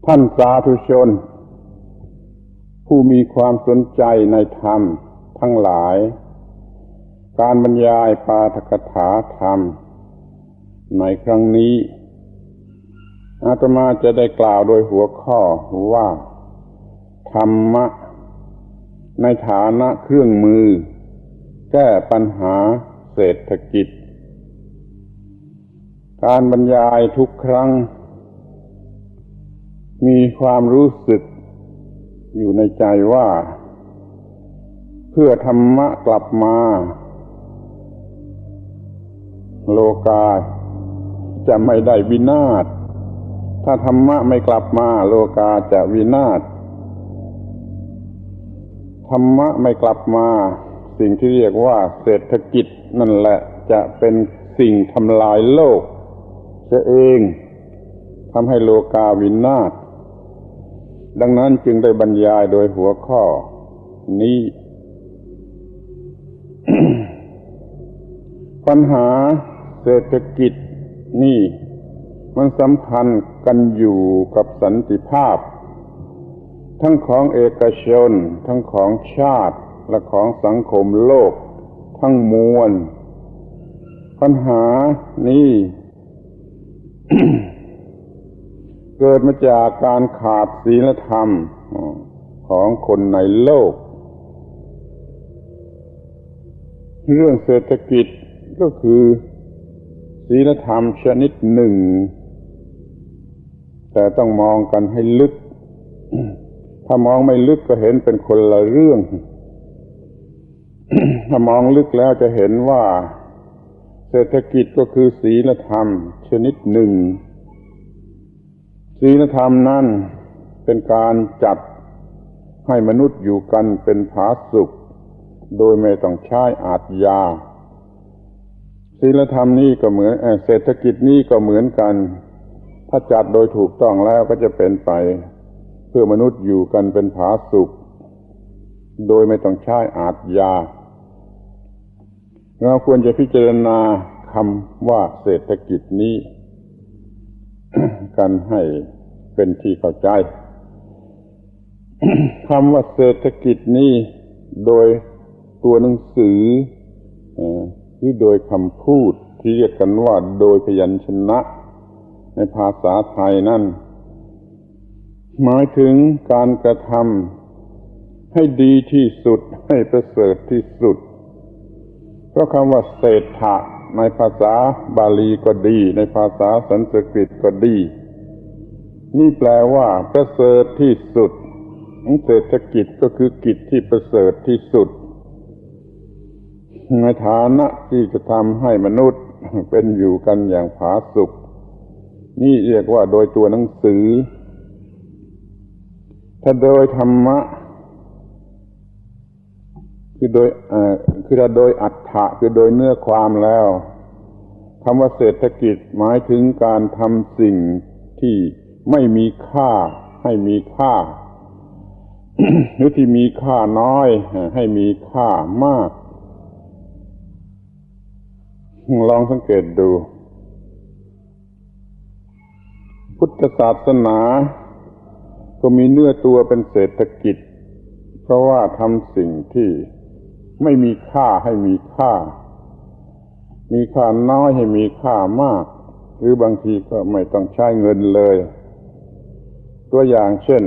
ท่านสาธุชนผู้มีความสนใจในธรรมทั้งหลายการบรรยายปาฐกถาธรรมในครั้งนี้อาตมาจะได้กล่าวโดยหัวข้อว่าธรรมะในฐานะเครื่องมือแก้ปัญหาเศรษฐกิจการบรรยายทุกครั้งมีความรู้สึกอยู่ในใจว่าเพื่อธรรมะกลับมาโลกาจะไม่ได้วินาศถ้าธรรมะไม่กลับมาโลกาจะวินาศธรรมะไม่กลับมาสิ่งที่เรียกว่าเศรษฐกิจนั่นแหละจะเป็นสิ่งทำลายโลกเสียเองทำให้โลกาวินาศดังนั้นจึงได้บรรยายโดยหัวข้อนี้ ปัญหาเศรษฐกิจนี่มันสัมพันธ์กันอยู่กับสันติภาพทั้งของเอกชนทั้งของชาติและของสังคมโลกทั้งมวลปัญหานี้ เกิดมาจากการขาดศีลธรรมของคนในโลกเรื่องเศรษฐกิจก็คือศีลธรรมชนิดหนึ่งแต่ต้องมองกันให้ลึก ถ้ามองไม่ลึกก็เห็นเป็นคนละเรื่อง ถ้ามองลึกแล้วจะเห็นว่าเศรษฐกิจก็คือศีลธรรมชนิดหนึ่งศีลธรรมนั้นเป็นการจัดให้มนุษย์อยู่กันเป็นผาสุกโดยไม่ต้องใช้อาชญาศีลธรรมนี่ก็เหมือนเศรษฐกิจนี่ก็เหมือนกันถ้าจัดโดยถูกต้องแล้วก็จะเป็นไปเพื่อมนุษย์อยู่กันเป็นผาสุกโดยไม่ต้องใช้อาชญาเราควรจะพิจารณาคำว่าเศรษฐกิจนี้ กันให้เป็นที่เข้าใจ คำว่าเศรษฐกิจนี้โดยตัวหนังสือหรือโดยคำพูดที่เรียกกันว่าโดยพยัญชนะในภาษาไทยนั่นหมายถึงการกระทำให้ดีที่สุดให้ประเสริฐที่สุดเพราะคำว่าเศรษฐะในภาษาบาลีก็ดีในภาษาสันสกฤตก็ดีนี่แปลว่าประเสริฐที่สุดเศรษฐกิจก็คือกิจที่ประเสริฐที่สุดในฐานะที่จะทำให้มนุษย์เป็นอยู่กันอย่างผาสุกนี่เรียกว่าโดยตัวหนังสือถ้าโดยธรรมะคือโดยอัตถะคือโดยเนื้อความแล้วคำว่าเศรษฐกิจหมายถึงการทำสิ่งที่ไม่มีค่าให้มีค่า หรือที่มีค่าน้อยให้มีค่ามากลองสังเกตดูพุทธศาสนาก็มีเนื้อตัวเป็นเศรษฐกิจเพราะว่าทำสิ่งที่ไม่มีค่าให้มีค่ามีค่าน้อยให้มีค่ามากหรือบางทีก็ไม่ต้องใช้เงินเลยตัวอย่างเช่น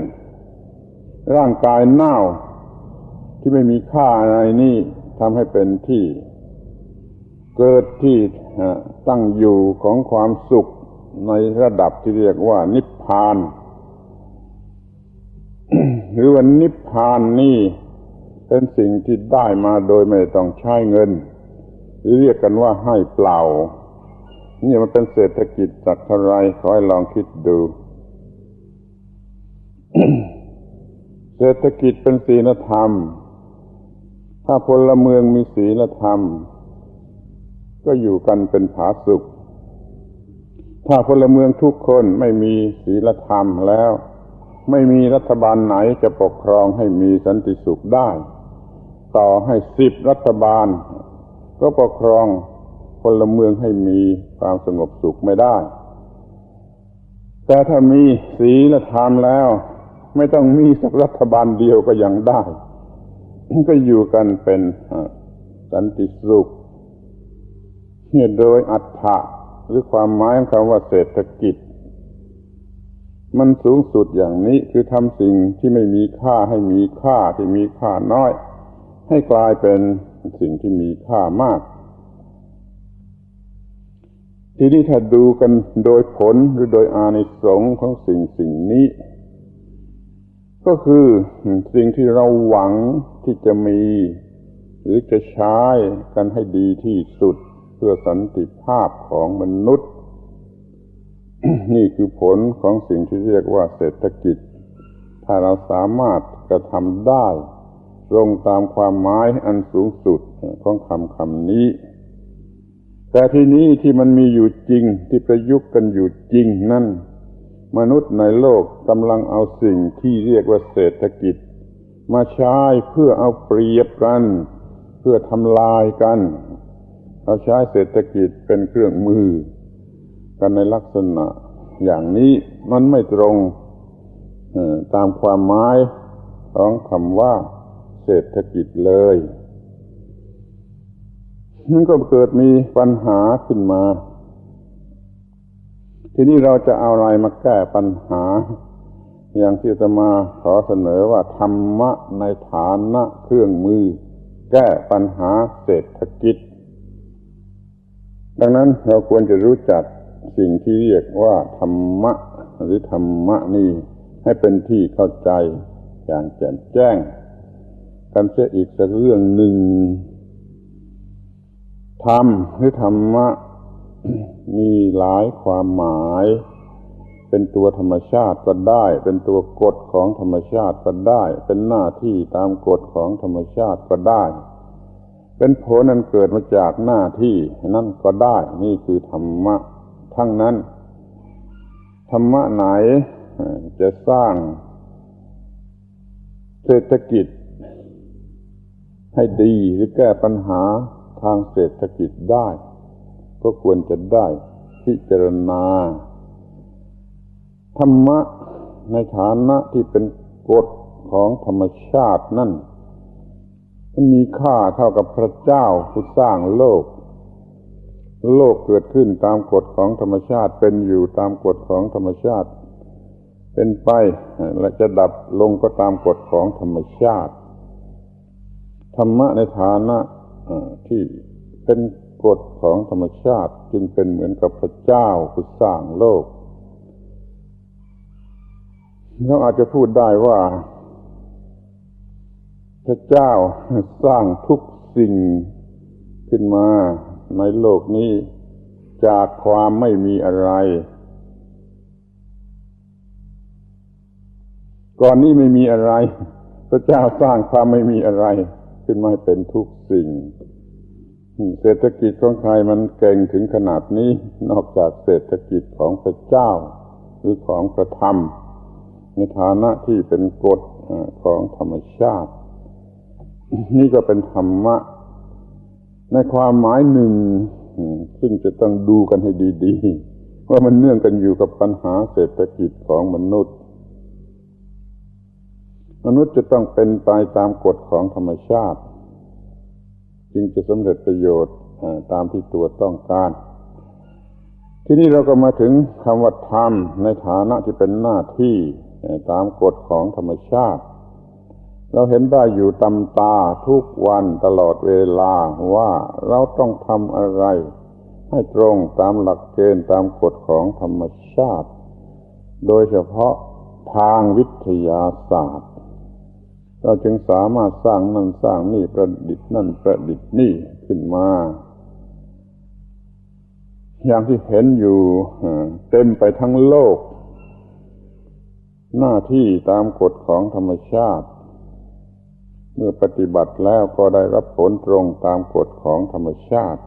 ร่างกายเน่าที่ไม่มีค่าอะไรนี่ทำให้เป็นที่เกิดที่ตั้งอยู่ของความสุขในระดับที่เรียกว่านิพพาน หรือว่านิพพานนี่เป็นสิ่งที่ได้มาโดยไม่ต้องใช้เงินหรือเรียกกันว่าให้เปล่านี่มันเป็นเศรษฐกิจสักเท่าไรขอให้ลองคิดดู เศรษฐกิจเป็นศีลธรรมถ้าพลเมืองมีศีลธรรมก็อยู่กันเป็นผาสุกถ้าพลเมืองทุกคนไม่มีศีลธรรมแล้วไม่มีรัฐบาลไหนจะปกครองให้มีสันติสุขได้ต่อให้10รัฐบาลก็ปกครองพลเมืองให้มีความสงบสุขไม่ได้ แต่ถ้ามีศีลธรรมแล้วไม่ต้องมีสักรัฐบาลเดียวก็ยังได้ก็อยู่กันเป็นสันติสุขเนี่ยโดยอัตถะหรือความหมายของคำว่าเศรษฐกิจมันสูงสุดอย่างนี้คือทำสิ่งที่ไม่มีค่าให้มีค่าที่มีค่าน้อยให้กลายเป็นสิ่งที่มีค่ามากทีนี้ถ้าดูกันโดยผลหรือโดยอานิสงส์ของสิ่งนี้ก็คือสิ่งที่เราหวังที่จะมีหรือจะใช้กันให้ดีที่สุดเพื่อสันติภาพของมนุษย์ นี่คือผลของสิ่งที่เรียกว่าเศรษฐกิจถ้าเราสามารถกระทำได้ตรงตามความหมายอันสูงสุดของคำนี้แต่ทีนี้ที่มันมีอยู่จริงที่ประยุกต์กันอยู่จริงนั่นมนุษย์ในโลกกำลังเอาสิ่งที่เรียกว่าเศรษฐกิจมาใช้เพื่อเอาเปรียบกันเพื่อทำลายกันเอาใช้เศรษฐกิจเป็นเครื่องมือกันในลักษณะอย่างนี้มันไม่ตรงตามความหมายของคำว่าเศรษฐกิจเลยมันก็เกิดมีปัญหาขึ้นมาทีนี้เราจะเอาอะไรมาแก้ปัญหาอย่างที่อาตมาขอเสนอว่าธรรมะในฐานะเครื่องมือแก้ปัญหาเศรษฐกิจดังนั้นเราควรจะรู้จักสิ่งที่เรียกว่าธรรมะหรือธรรมะนี่ให้เป็นที่เข้าใจอย่างแจ่มแจ้งกันเสียอีกสักเรื่องหนึ่งธรรมหรือธรรมะมีหลายความหมายเป็นตัวธรรมชาติก็ได้เป็นตัวกฎของธรรมชาติก็ได้เป็นหน้าที่ตามกฎของธรรมชาติก็ได้เป็นผลนั้นเกิดมาจากหน้าที่นั่นก็ได้นี่คือธรรมะทั้งนั้นธรรมะไหนจะสร้างเศรษฐกิจให้ดีหรือแก้ปัญหาทางเศรษฐกิจได้ก็ควรจะได้พิจารณาธรรมะในฐานะที่เป็นกฎของธรรมชาตินั่นมันมีค่าเท่ากับพระเจ้าผู้สร้างโลกเกิดขึ้นตามกฎของธรรมชาติเป็นอยู่ตามกฎของธรรมชาติเป็นไปและจะดับลงก็ตามกฎของธรรมชาติธรรมะในฐานะที่เป็นกฎของธรรมชาติจึงเป็นเหมือนกับพระเจ้าผู้สร้างโลกเราอาจจะพูดได้ว่าพระเจ้าสร้างทุกสิ่งขึ้นมาในโลกนี้จากความไม่มีอะไรก่อนนี้ไม่มีอะไรพระเจ้าสร้างความไม่มีอะไรขึ้นมาเป็นทุกสิ่งเศรษฐกิจของใครมันเก่งถึงขนาดนี้นอกจากเศรษฐกิจของพระเจ้าหรือของพระธรรมในฐานะที่เป็นกฎของธรรมชาตินี่ก็เป็นธรรมะในความหมายหนึ่งซึ่งจะต้องดูกันให้ดีๆว่ามันเนื่องกันอยู่กับปัญหาเศรษฐกิจของมนุษย์จะต้องเป็นไปตามกฎของธรรมชาติจึงจะสำเร็จประโยชน์ตามที่ตัวต้องการทีนี้เราก็มาถึงคำว่าธรรมในฐานะที่เป็นหน้าที่ตามกฎของธรรมชาติเราเห็นได้อยู่ตามตาทุกวันตลอดเวลาว่าเราต้องทำอะไรให้ตรงตามหลักเกณฑ์ตามกฎของธรรมชาติโดยเฉพาะทางวิทยาศาสตร์เราจึงสามารถสร้างนั่นสร้างนี่ประดิษฐ์นั่นประดิษฐ์นี่ขึ้นมาอย่างที่เห็นอยู่เต็มไปทั้งโลกหน้าที่ตามกฎของธรรมชาติเมื่อปฏิบัติแล้วก็ได้รับผลตรงตามกฎของธรรมชาติ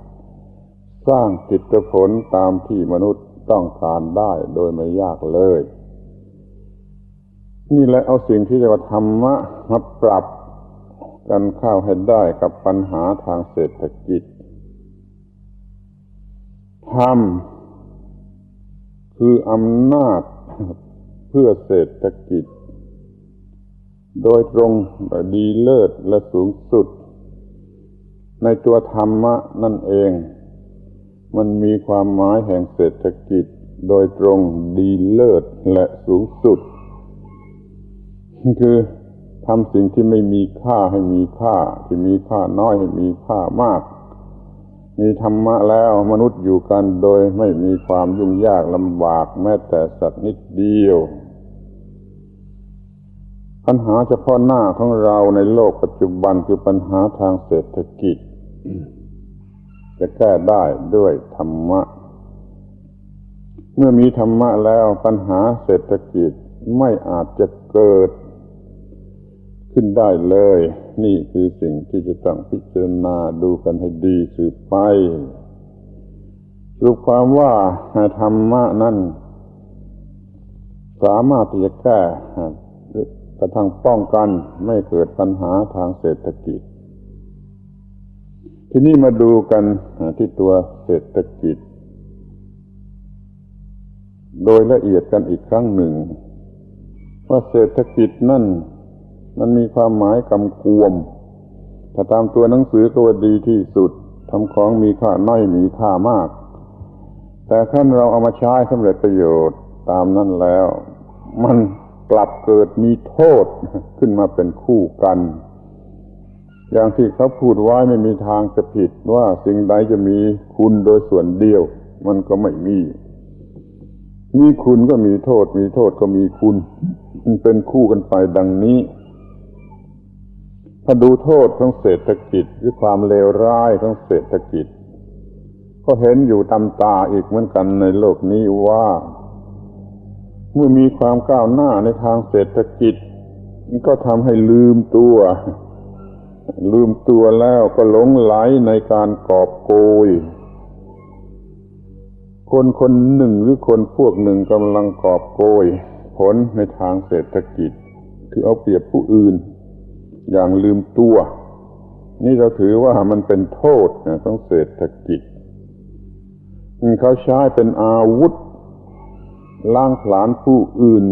สร้างจิตผลตามที่มนุษย์ต้องการได้โดยไม่ยากเลยนี่แหละเอาสิ่งที่เรียกว่าธรรมะมาปรับกันเข้าให้ได้กับปัญหาทางเศรษฐกิจธรรมคืออำนาจ เพื่อเศรษฐกิจโดยตรงดีเลิศและสูงสุดในตัวธรรมะนั่นเองมันมีความหมายแห่งเศรษฐกิจโดยตรงดีเลิศและสูงสุดคือทำสิ่งที่ไม่มีค่าให้มีค่าที่มีค่าน้อยให้มีค่ามากมีธรรมะแล้วมนุษย์อยู่กันโดยไม่มีความยุ่งยากลำบากแม้แต่สักนิดเดียวปัญหาเฉพาะหน้าของเราในโลกปัจจุบันคือปัญหาทางเศรษฐกิจจะแก้ได้ด้วยธรรมะเมื่อมีธรรมะแล้วปัญหาเศรษฐกิจไม่อาจจะเกิดขึ้นได้เลยนี่คือสิ่งที่จะต้องพิจารณาดูกันให้ดีสืบไปสรุปความว่าธรรมะนั้นสามารถที่จะแก้กระทั่งป้องกันไม่เกิดปัญหาทางเศรษฐกิจทีนี้มาดูกันที่ตัวเศรษฐกิจโดยละเอียดกันอีกครั้งหนึ่งว่าเศรษฐกิจนั่นมันมีความหมายกำกวมถ้าตามตัวหนังสือก็ว่าดีที่สุดทำของมีค่าน้อยมีค่ามากแต่ถ้าเราเอามาใช้สำเร็จประโยชน์ตามนั้นแล้วมันกลับเกิดมีโทษขึ้นมาเป็นคู่กันอย่างที่เขาพูดไว้ไม่มีทางจะผิดว่าสิ่งใดจะมีคุณโดยส่วนเดียวมันก็ไม่มีคุณก็มีโทษมีโทษก็มีคุณมันเป็นคู่กันไปดังนี้ถ้าดูโทษของเศรษฐกิจหรือความเลวร้ายของเศรษฐกิจก็เห็นอยู่ตามตาอีกเหมือนกันในโลกนี้ว่าเมื่อมีความก้าวหน้าในทางเศรษฐกิจก็ทำให้ลืมตัวแล้วก็หลงไหลในการกอบโกยคนหนึ่งหรือคนพวกหนึ่งกำลังกอบโกยผลในทางเศรษฐกิจคือเอาเปรียบผู้อื่นอย่างลืมตัวนี่เราถือว่ามันเป็นโทษของเศรษฐกิจเขาใช้เป็นอาวุธล้างผลาญผู้อื่น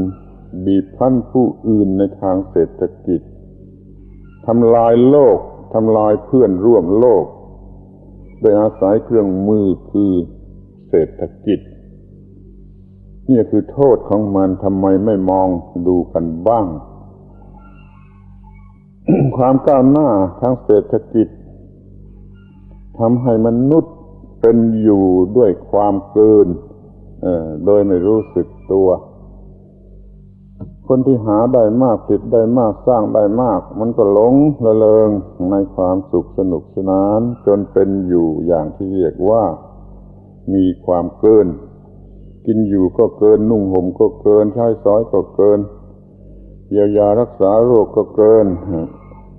บีบคั้นผู้อื่นในทางเศรษฐกิจทำลายโลกทำลายเพื่อนร่วมโลกโดยอาศัยเครื่องมือคือเศรษฐกิจนี่คือโทษของมันทำไมไม่มองดูกันบ้าง ความก้าวหน้าทางเศรษฐกิจทำให้มนุษย์เป็นอยู่ด้วยความเกินโดยไม่รู้สึกตัวคนที่หาได้มากผลิตได้มากสร้างได้มากมันก็หลงระเริงในความสุขสนุกสนานจนเป็นอยู่อย่างที่เรียกว่ามีความเกินกินอยู่ก็เกินนุ่งห่มก็เกินใช้สอยก็เกินเยียวยารักษาโรคก็เกิน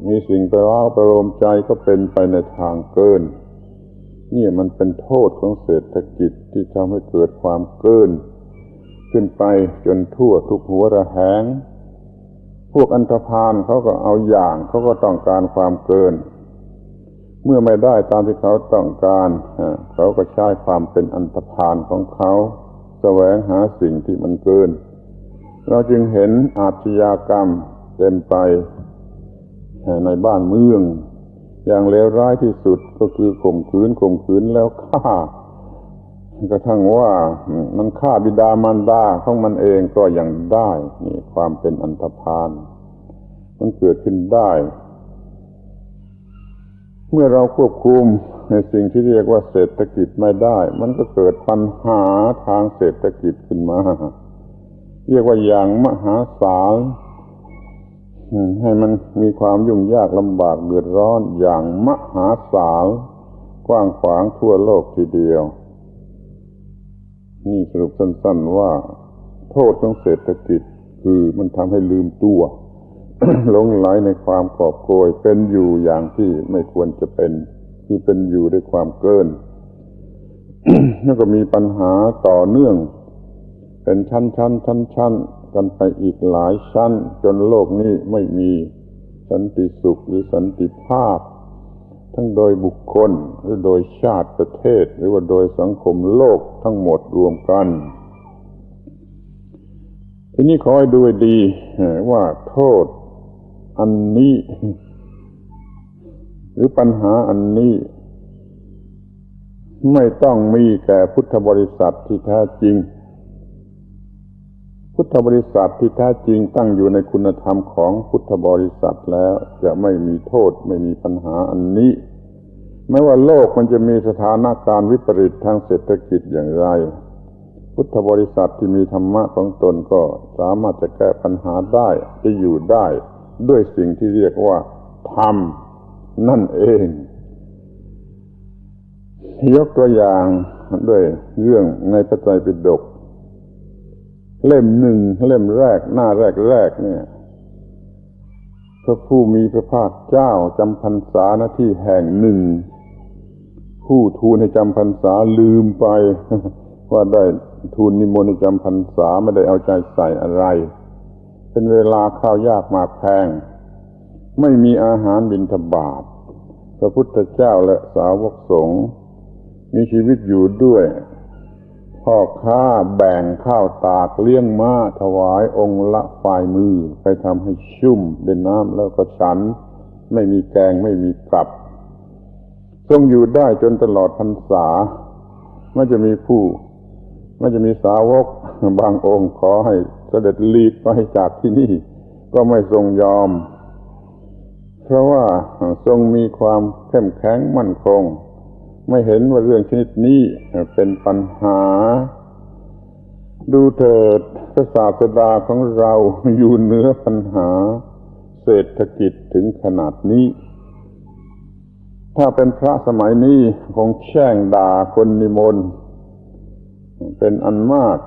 มีสิ่งประหลาดประโลมใจก็เป็นไปในทางเกินนี่มันเป็นโทษของเศรษฐกิจที่ทำให้เกิดความเกินขึ้นไปจนทั่วทุกหัวระแหงพวกอันธพาลเขาก็เอาอย่างเขาก็ต้องการความเกินเมื่อไม่ได้ตามที่เขาต้องการเขาก็ใช้ความเป็นอันธพาลของเขาแสวงหาสิ่งที่มันเกินเราจึงเห็นอาชญากรรมเต็มไปในบ้านเมืองอย่างเลวร้ายที่สุดก็คือข่มขืนแล้วฆ่ากระทั่งว่ามันฆ่าบิดามารดาของมันเองก็ยังได้นี่ความเป็นอันธพาลมันเกิดขึ้นได้เมื่อเราควบคุมในสิ่งที่เรียกว่าเศรษฐกิจไม่ได้มันก็เกิดปัญหาทางเศรษฐกิจขึ้นมาเรียกว่าอย่างมหาศาลให้มันมีความยุ่งยากลำบากเดือดร้อนอย่างมหาศาลกว้างขวางทั่วโลกทีเดียวนี่สรุปสั้นๆว่าโทษของเศรษฐกิจคือมันทำให้ลืมตัว หลงไหลในความกอบโกยเป็นอยู่อย่างที่ไม่ควรจะเป็นคือเป็นอยู่ด้วยความเกิน แล้วก็มีปัญหาต่อเนื่องเป็นชั้นกันไปอีกหลายชั้นจนโลกนี้ไม่มีสันติสุขหรือสันติภาพทั้งโดยบุคคลหรือโดยชาติประเทศหรือว่าโดยสังคมโลกทั้งหมดรวมกัน ทีนี้ขอให้ดูให้ดีว่าโทษอันนี้หรือปัญหาอันนี้ไม่ต้องมีแก่พุทธบริษัทที่แท้จริงพุทธบริษัทที่แท้จริงตั้งอยู่ในคุณธรรมของพุทธบริษัทแล้วจะไม่มีโทษไม่มีปัญหาอันนี้ไม่ว่าโลกมันจะมีสถานการณ์วิปริตทางเศรษฐกิจอย่างไรพุทธบริษัทที่มีธรรมะของตนก็สามารถจะแก้ปัญหาได้จะอยู่ได้ด้วยสิ่งที่เรียกว่าธรรมนั่นเองยกตัวอย่างด้วยเรื่องในพระไตรปิฎกเล่มหนึ่งเล่มแรกหน้าแรกเนี่ยพระผู้มีพระภาคเจ้าจำพรรษาณที่แห่งหนึ่งผู้ทูลให้จำพรรษาลืมไปว่าได้ทูลนิมนต์ให้จำพรรษาไม่ได้เอาใจใส่อะไรเป็นเวลาข้าวยากหมากแพงไม่มีอาหารบิณฑบาตพระพุทธเจ้าและสาวกสงฆ์มีชีวิตอยู่ด้วยพ่อค้าแบ่งข้าวตากเลี้ยงม้าถวายองค์ละฝ่ายมือไปทำให้ชุ่มด้วยน้ำแล้วก็ฉันไม่มีแกงไม่มีกับทรงอยู่ได้จนตลอดพรรษาไม่จะมีสาวกบางองค์ขอให้เสด็จหลีกไปจากที่นี่ก็ไม่ทรงยอมเพราะว่าทรงมีความเข้มแข็งมั่นคงไม่เห็นว่าเรื่องชนิดนี้เป็นปัญหาดูเถิดพระศาสดาของเราอยู่เหนือปัญหาเศรษฐกิจถึงขนาดนี้ถ้าเป็นพระสมัยนี้คงแช่งด่าคนนิมนต์เป็นอันมาก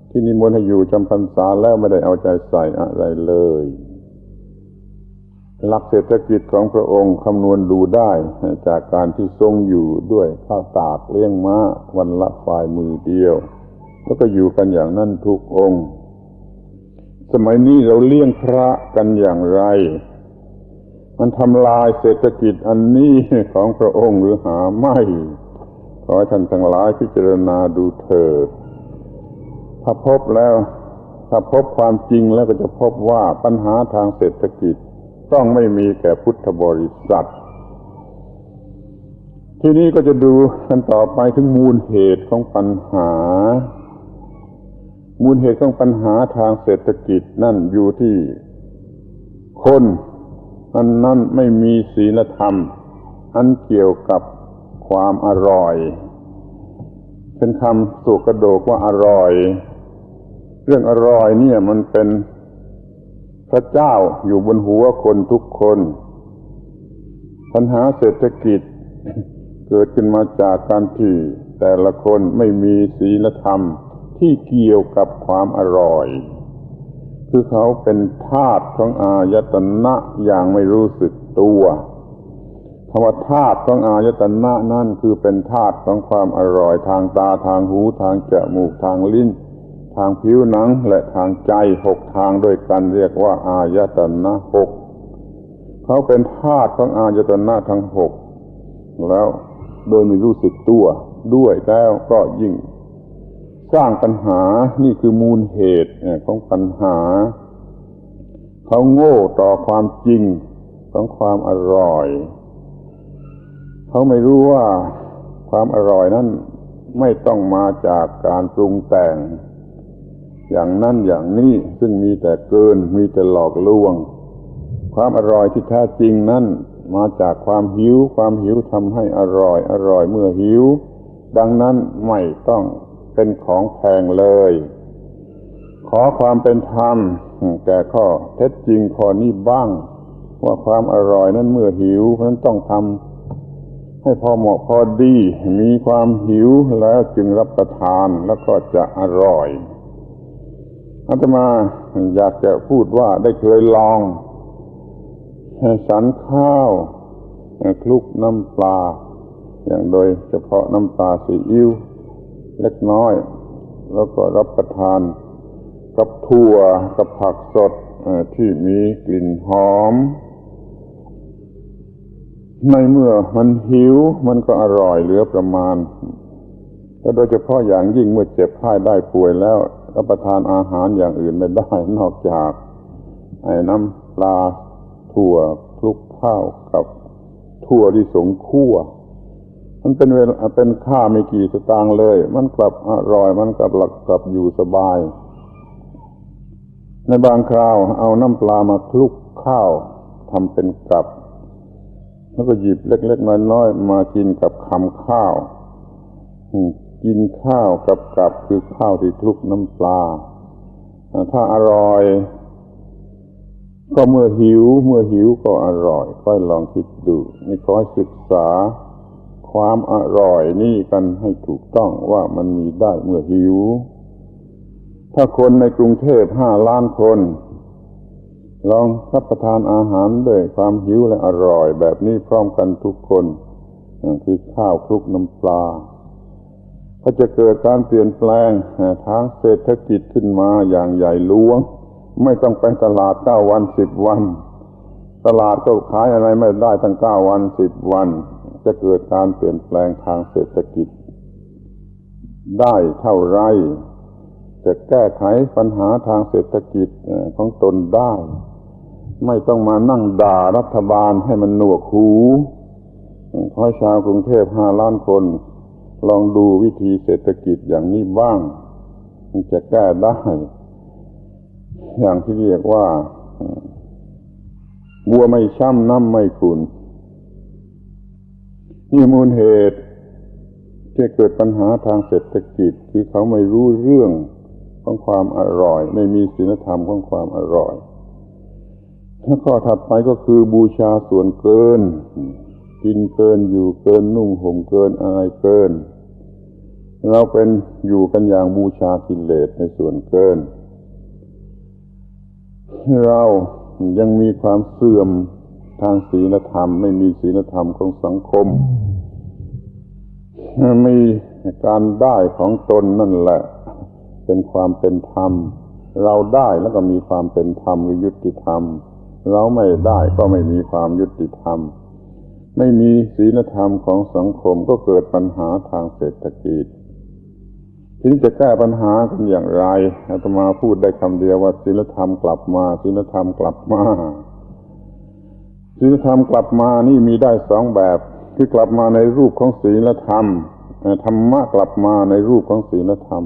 ที่นิมนต์ให้อยู่จำพรรษาแล้วไม่ได้เอาใจใส่อะไรเลยหลักเศรษฐกิจของพระองค์คำนวณดูได้จากการที่ทรงอยู่ด้วยข้าวตากเลี้ยงม้าวันละฝ่ายมือเดียวแล้วก็อยู่กันอย่างนั้นทุกองค์สมัยนี้เราเลี้ยงพระกันอย่างไรมันทำลายเศรษฐกิจอันนี้ของพระองค์หรือหาไม่ขอให้ท่านทั้งหลายพิจารณาดูเถิดถ้าพบความจริงแล้วก็จะพบว่าปัญหาทางเศรษฐกิจต้องไม่มีแก่พุทธบริษัททีนี้ก็จะดูกันต่อไปถึงมูลเหตุของปัญหามูลเหตุของปัญหาทางเศรษฐกิจนั่นอยู่ที่คนอันนั้นไม่มีศีลธรรมอันเกี่ยวกับความอร่อยเป็นคำสุกระโดกว่าอร่อยเรื่องอร่อยเนี่ยมันเป็นพระเจ้าอยู่บนหัวคนทุกคนปัญหาเศรษฐกิจเกิดขึ้นมาจากการที่แต่ละคนไม่มีศีลธรรมที่เกี่ยวกับความอร่อยคือเขาเป็นทาสของอายตนะอย่างไม่รู้สึกตัวคำว่าทาสของอายตนะนั่นคือเป็นทาสของความอร่อยทางตาทางหูทางจมูกทางลิ้นทางผิวหนังและทางใจ6ทางด้วยกันเรียกว่าอายตนะ6เขาเป็นทาสของอายตนะทั้ง6แล้วโดยไม่รู้สึกตัวด้วยแล้วก็ยิ่งสร้างปัญหานี่คือมูลเหตุของปัญหาเขาโง่ต่อความจริงของความอร่อยเขาไม่รู้ว่าความอร่อยนั้นไม่ต้องมาจากการปรุงแต่งอย่างนั้นอย่างนี้ซึ่งมีแต่เกินมีแต่หลอกลวงความอร่อยที่แท้จริงนั้นมาจากความหิวทำให้อร่อยเมื่อหิวดังนั้นไม่ต้องเป็นของแพงเลยขอความเป็นธรรมแก่ข้อเท็จจริงข้อนี้บ้างว่าความอร่อยนั้นเมื่อหิวเพราะฉะนั้นต้องทำให้พอเหมาะพอดีมีความหิวแล้วจึงรับประทานแล้วก็จะอร่อยอาตมาอยากจะพูดว่าได้เคยลองฉันข้าวคลุกน้ำปลาอย่างโดยเฉพาะน้ำปลาซีอิ๊วเล็กน้อยแล้วก็รับประทานกับถั่วกับผักสดที่มีกลิ่นหอมในเมื่อมันหิวมันก็อร่อยเหลือประมาณและโดยเฉพาะอย่างยิ่งเมื่อเจ็บไข้ได้ป่วยแล้ว รับประทานอาหารอย่างอื่นไม่ได้นอกจากไอ้น้ำปลาถั่วคลุกข้าวกับถั่วที่สงคั่วมันเป็นค่าไม่กี่สตางค์เลยมันกลับอร่อยมันกลับอยู่สบายในบางคราวเอาน้ำปลามาคลุกข้าวทำเป็นกับแล้วก็หยิบเล็กๆน้อยๆมากินกับคำข้าวกินข้าวกับคือข้าวที่คลุกน้ำปลาถ้าอร่อยก็เมื่อหิวก็อร่อยค่อยลองคิดดูนี่ขอให้ศึกษาความอร่อยนี่กันให้ถูกต้องว่ามันมีได้เมื่อหิวถ้าคนในกรุงเทพ5 ล้านคนลองรับประทานอาหารด้วยความหิวและอร่อยแบบนี้พร้อมกันทุกคนคือข้าวคลุกน้ำปลาก็จะเกิดการเปลี่ยนแปลงทางเศรษฐกิจขึ้นมาอย่างใหญ่หลวงไม่ต้องไปตลาด9 วัน10 วันตลาดก็ขายอะไรไม่ได้ตั้ง9 วัน10 วันจะเกิดการเปลี่ยนแปลงทางเศรษฐกิจได้เท่าไรจะแก้ไขปัญหาทางเศรษฐกิจของตนได้ไม่ต้องมานั่งด่ารัฐบาลให้มันหนวกหูขอให้ชาวกรุงเทพ5 ล้านคนลองดูวิธีเศรษฐกิจอย่างนี้บ้างมันจะแก้ได้อย่างที่เรียกว่าบัวไม่ช้ำน้ำไม่ขุ่นนี่มูลเหตุที่เกิดปัญหาทางเศรษฐกิจคือเขาไม่รู้เรื่องของความอร่อยไม่มีศีลธรรมของความอร่อยข้อถัดไปก็คือบูชาส่วนเกินกินเกินอยู่เกินนุ่งห่มเกินอะไรเกินเราเป็นอยู่กันอย่างบูชากิเลสในส่วนเกินเรายังมีความเสื่อมทางศีลธรรมไม่มีศีลธรรมของสังคมมีการได้ของตนนั่นแหละเป็นความเป็นธรรมเราได้แล้วก็มีความเป็นธรรมหรือยุติธรรมเราไม่ได้ก็ไม่มีความยุติธรรมไม่มีศีลธรรมของสังคมก็เกิดปัญหาทางเศรษฐกิจทีนี้จะแก้ปัญหากันอย่างไรอาตมาพูดได้คำเดียวว่าศีลธรรมกลับมาศีลธรรมกลับมาศีลธรรมกลับมานี่มีได้2 แบบคือกลับมาในรูปของศีลธรรมธรรมะกลับมาในรูปของศีลธรรม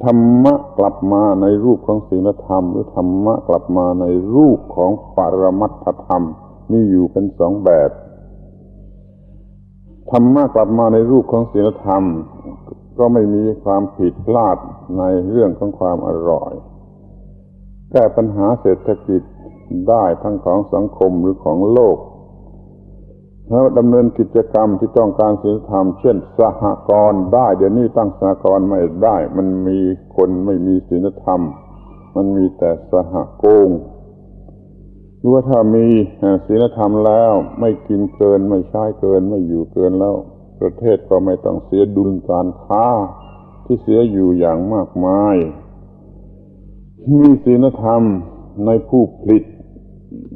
ธรรมะกลับมาในรูปของศีลธรรมหรือธรรมะกลับมาในรูปของปรมัตถธรรมมีอยู่เป็น2 แบบธรรมะกลับมาในรูปของศีลธรรมก็ไม่มีความผิดพลาดในเรื่องของความอร่อยแก้ปัญหาเศรษฐกิจได้ทั้งของสังคมหรือของโลกแล้วดำเนินกิจกรรมที่ต้องการศีลธรรมเช่นสหกรณ์ได้เดี๋ยวนี้ตั้งสหกรณ์ไม่ได้มันมีคนไม่มีศีลธรรมมันมีแต่สหโกงหรือว่าถ้ามีศีลธรรมแล้วไม่กินเกินไม่ใช้เกินไม่อยู่เกินแล้วประเทศก็ไม่ต้องเสียดุลการค้าที่เสียอยู่อย่างมากมายมีศีลธรรมในผู้ผลิต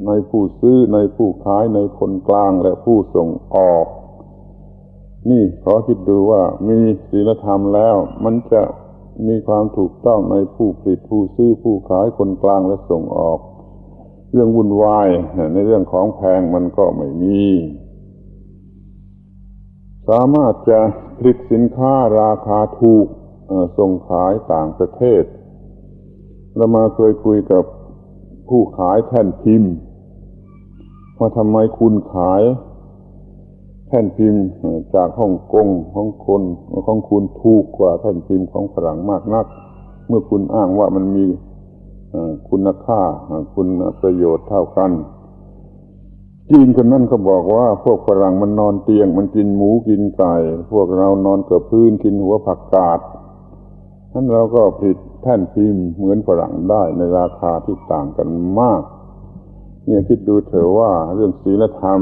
ในผู้ซื้อในผู้ขายในคนกลางและผู้ส่งออกนี่ขอคิดดูว่ามีศีลธรรมแล้วมันจะมีความถูกต้องในผู้ผลิตผู้ซื้อผู้ขายคนกลางและส่งออกเรื่องวุ่นวายในเรื่องของแพงมันก็ไม่มีสามารถจะผลิตสินค้าราคาถูกส่งขายต่างประเทศเรามาเคยคุยกับผู้ขายแท่นพิมพ์ว่าทำไมคุณขายแท่นพิมพ์จากฮ่องกงของคุณถูกกว่าแท่นพิมพ์ของฝรั่งมากนักเมื่อคุณอ้างว่ามันมีคุณค่าคุณประโยชน์เท่ากันจีนคนนั้นก็บอกว่าพวกฝรั่งมันนอนเตียงมันกินหมูกินไก่พวกเรานอนกับพื้นกินหัวผักกาดนั้นเราก็ผลิตแท่นพิมพ์เหมือนฝรั่งได้ในราคาที่ต่างกันมากเนี่ยคิดดูเถอะว่าเรื่องศีลธรรม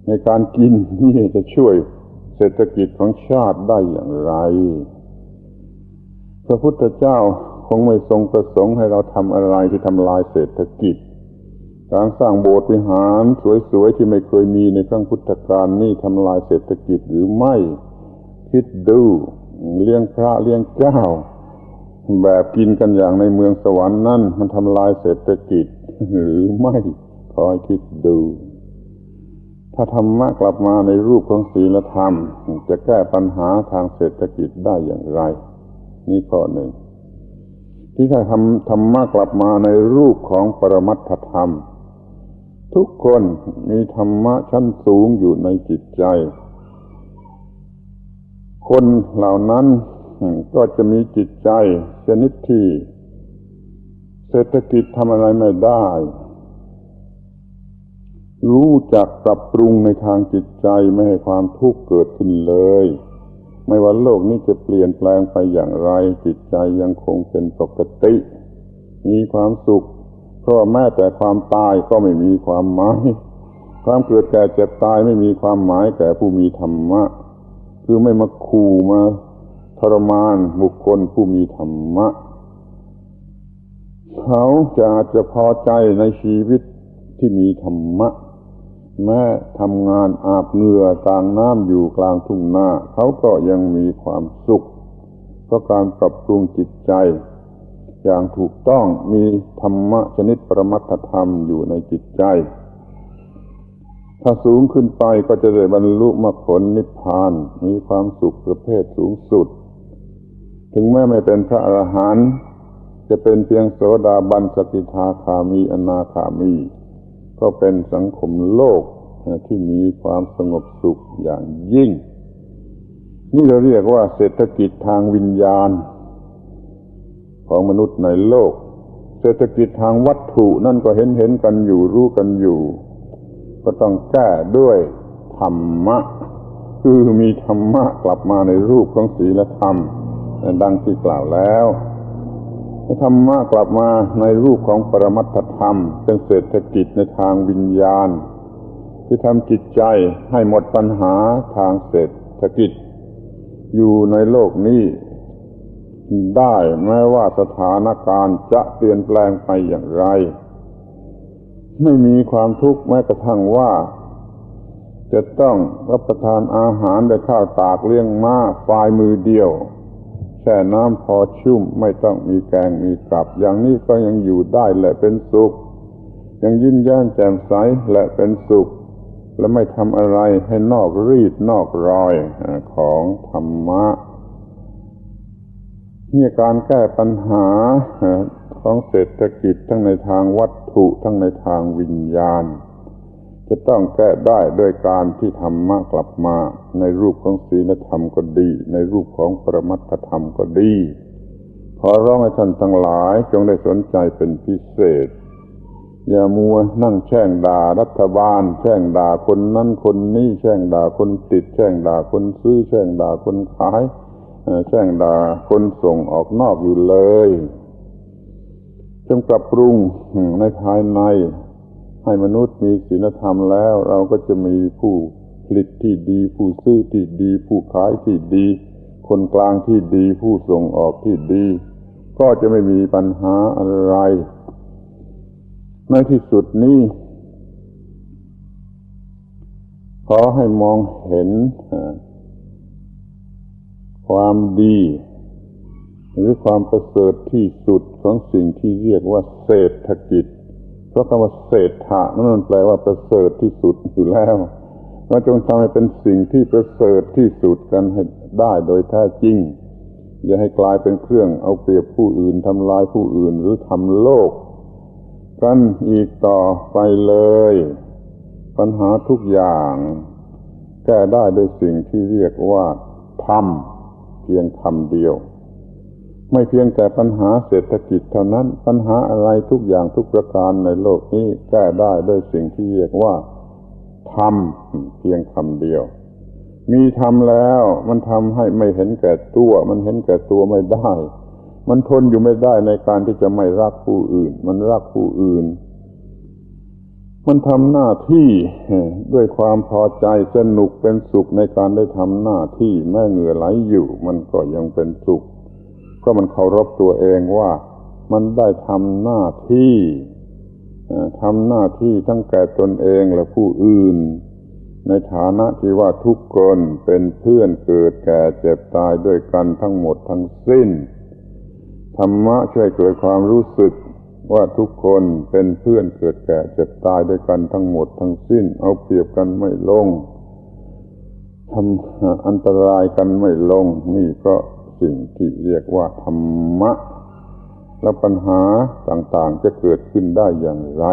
ในการกินนี่จะช่วยเศรษฐกิจของชาติได้อย่างไรพระพุทธเจ้าคงไม่ทรงประสงค์ให้เราทำอะไรที่ทำลายเศรษฐกิจการสร้างโบสถ์วิหารสวยๆที่ไม่เคยมีในครั้งพุทธกาลนี่ทำลายเศรษฐกิจหรือไม่คิดดู เลี้ยงพระเลี้ยงเจ้าแบบกินกันอย่างในเมืองสวรรค์นั่นมันทำลายเศรษฐกิจหรือไม่ขอให้คิดดูถ้าธรรมะกลับมาในรูปของศีลธรรมจะแก้ปัญหาทางเศรษฐกิจได้อย่างไรนี่ข้อหนึ่งที่ถ้าธรรมะกลับมาในรูปของปรมัตถธรรมทุกคนมีธรรมะชั้นสูงอยู่ในจิตใจคนเหล่านั้นก็จะมีจิตใจชนิดที่เศรษฐกิจทำอะไรไม่ได้รู้จักปรับปรุงในทางจิตใจไม่ให้ความทุกข์เกิดขึ้นเลยไม่ว่าโลกนี้จะเปลี่ยนแปลงไปอย่างไรจิตใจยังคงเป็นปกติมีความสุขเพราะแม้แต่ความตายก็ไม่มีความหมายความเกิดแก่เจ็บตายไม่มีความหมายแก่ผู้มีธรรมะคือไม่มาขู่มาทรมานบุคคลผู้มีธรรมะเขาจะพอใจในชีวิตที่มีธรรมะแม้ทำงานอาบเหงื่อกลางน้ำอยู่กลางทุ่งนาเขาก็ยังมีความสุขเพราะการปรับปรุงจิตใจอย่างถูกต้องมีธรรมะชนิดปรมัตถธรรมอยู่ในจิตใจถ้าสูงขึ้นไปก็จะได้บรรลุมรรคผลนิพพานมีความสุขประเภทสูงสุดถึงแม้ไม่เป็นพระอรหันต์จะเป็นเพียงโสดาบันสกิทาคามีอนาคามีก็เป็นสังคมโลกที่มีความสงบสุขอย่างยิ่งนี่เราเรียกว่าเศรษฐกิจทางวิญญาณของมนุษย์ในโลกเศรษฐกิจทางวัตถุนั่นก็เห็นกันอยู่รู้กันอยู่ก็ต้องแก้ด้วยธรรมะคือมีธรรมะกลับมาในรูปของศีลธรรมดังที่กล่าวแล้วธรรมะกลับมาในรูปของปรมัตถธรรมเป็นเศรษฐกิจในทางวิญญาณที่ทำจิตใจให้หมดปัญหาทางเศรษฐกิจอยู่ในโลกนี้ได้แม้ว่าสถานการณ์จะเปลี่ยนแปลงไปอย่างไรไม่มีความทุกข์แม้กระทั่งว่าจะต้องรับประทานอาหารด้วยข้าวตากเลี้ยงม้าฝ่ายมือเดียวแช่น้ำพอชุ่มไม่ต้องมีแกงมีกับอย่างนี้ก็ยังอยู่ได้และเป็นสุขยังยิ้มแย้มแจ่มใสและเป็นสุขและไม่ทำอะไรให้นอกรีดนอกรอยของธรรมะนี่การแก้ปัญหาของเศรษฐกิจทั้งในทางวัตถุทั้งในทางวิญญาณจะต้องแก้ได้โดยการที่ธรรมะกลับมาในรูปของศีลธรรมก็ดีในรูปของปรมัตถธรรมก็ดีขอร้องให้ท่านทั้งหลายจงได้สนใจเป็นพิเศษอย่ามัวนั่งแช่งด่ารัฐบาลแช่งด่าคนนั้นคนนี้แช่งด่าคนติดแช่งด่าคนซื้อแช่งด่าคนขายแช่งด่าคนส่งออกนอกอยู่เลยจงปรับปรุงในภายในให้มนุษย์มีศีลธรรมแล้วเราก็จะมีผู้ผลิตที่ดีผู้ซื้อที่ดีผู้ขายที่ดีคนกลางที่ดีผู้ส่งออกที่ดีก็จะไม่มีปัญหาอะไรในที่สุดนี้ขอให้มองเห็นความดีหรือความประเสริฐที่สุดของสิ่งที่เรียกว่าเศรษฐกิจเพราะคำว่าเศรษฐะนั่นแปลว่าประเสริฐที่สุดอยู่แล้วเราจงทำให้เป็นสิ่งที่ประเสริฐที่สุดกันให้ได้โดยแท้จริงอย่าให้กลายเป็นเครื่องเอาเปรียบผู้อื่นทำลายผู้อื่นหรือทำโลกกันอีกต่อไปเลยปัญหาทุกอย่างแก้ได้โดยสิ่งที่เรียกว่าธรรมเพียงคำเดียวไม่เพียงแต่ปัญหาเศรษฐกิจเท่านั้นปัญหาอะไรทุกอย่างทุกประการในโลกนี้แก้ได้ด้วยสิ่งที่เรียกว่าธรรมเพียงคำเดียวมีธรรมแล้วมันทำให้ไม่เห็นแก่ตัวมันเห็นแก่ตัวไม่ได้มันทนอยู่ไม่ได้ในการที่จะไม่รักผู้อื่นมันรักผู้อื่นมันทำหน้าที่ด้วยความพอใจสนุกเป็นสุขในการได้ทำหน้าที่แม้เหงื่อไหลอยู่มันก็ยังเป็นสุขก็มันเคารพตัวเองว่ามันได้ทำหน้าที่ทั้งแก่ตนเองและผู้อื่น ในฐานะที่ว่าทุกคนเป็นเพื่อนเกิดแก่เจ็บตายด้วยกันทั้งหมดทั้งสิ้นธรรมะช่วยเกิดความรู้สึกว่าทุกคนเป็นเพื่อนเกิดแก่เจ็บตายด้วยกันทั้งหมดทั้งสิ้นเอาเปรียบกันไม่ลงทำอันตรายกันไม่ลงนี่ก็สิ่งที่เรียกว่าธรรมะแล้วปัญหาต่างๆจะเกิดขึ้นได้อย่างไร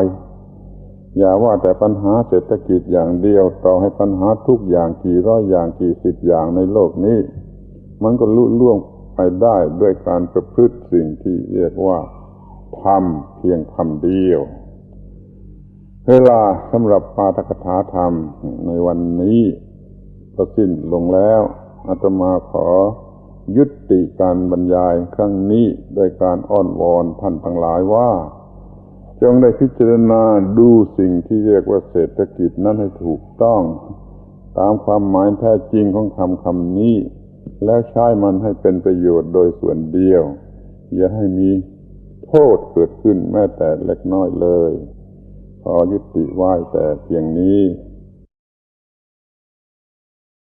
อย่าว่าแต่ปัญหาเศรษฐกิจอย่างเดียวต่อให้ปัญหาทุกอย่างกี่ร้อยอย่างกี่สิบอย่างในโลกนี้มันก็ลุล่วงไปได้ด้วยการประพฤติสิ่งที่เรียกว่าธรรมเพียงคำเดียวเวลาสำหรับปาฐกถาธรรมในวันนี้ก็สิ้นลงแล้วอาตมาขอยุติการบรรยายครั้งนี้โดยการอ้อนวอนท่านทั้งหลายว่าจงได้พิจารณาดูสิ่งที่เรียกว่าเศรษฐกิจนั้นให้ถูกต้องตามความหมายแท้จริงของคำนี้แล้วใช้มันให้เป็นประโยชน์โดยส่วนเดียวอย่าให้มีโทษเกิดขึ้นแม้แต่เล็กน้อยเลยขอยุติไว้แต่เพียงนี้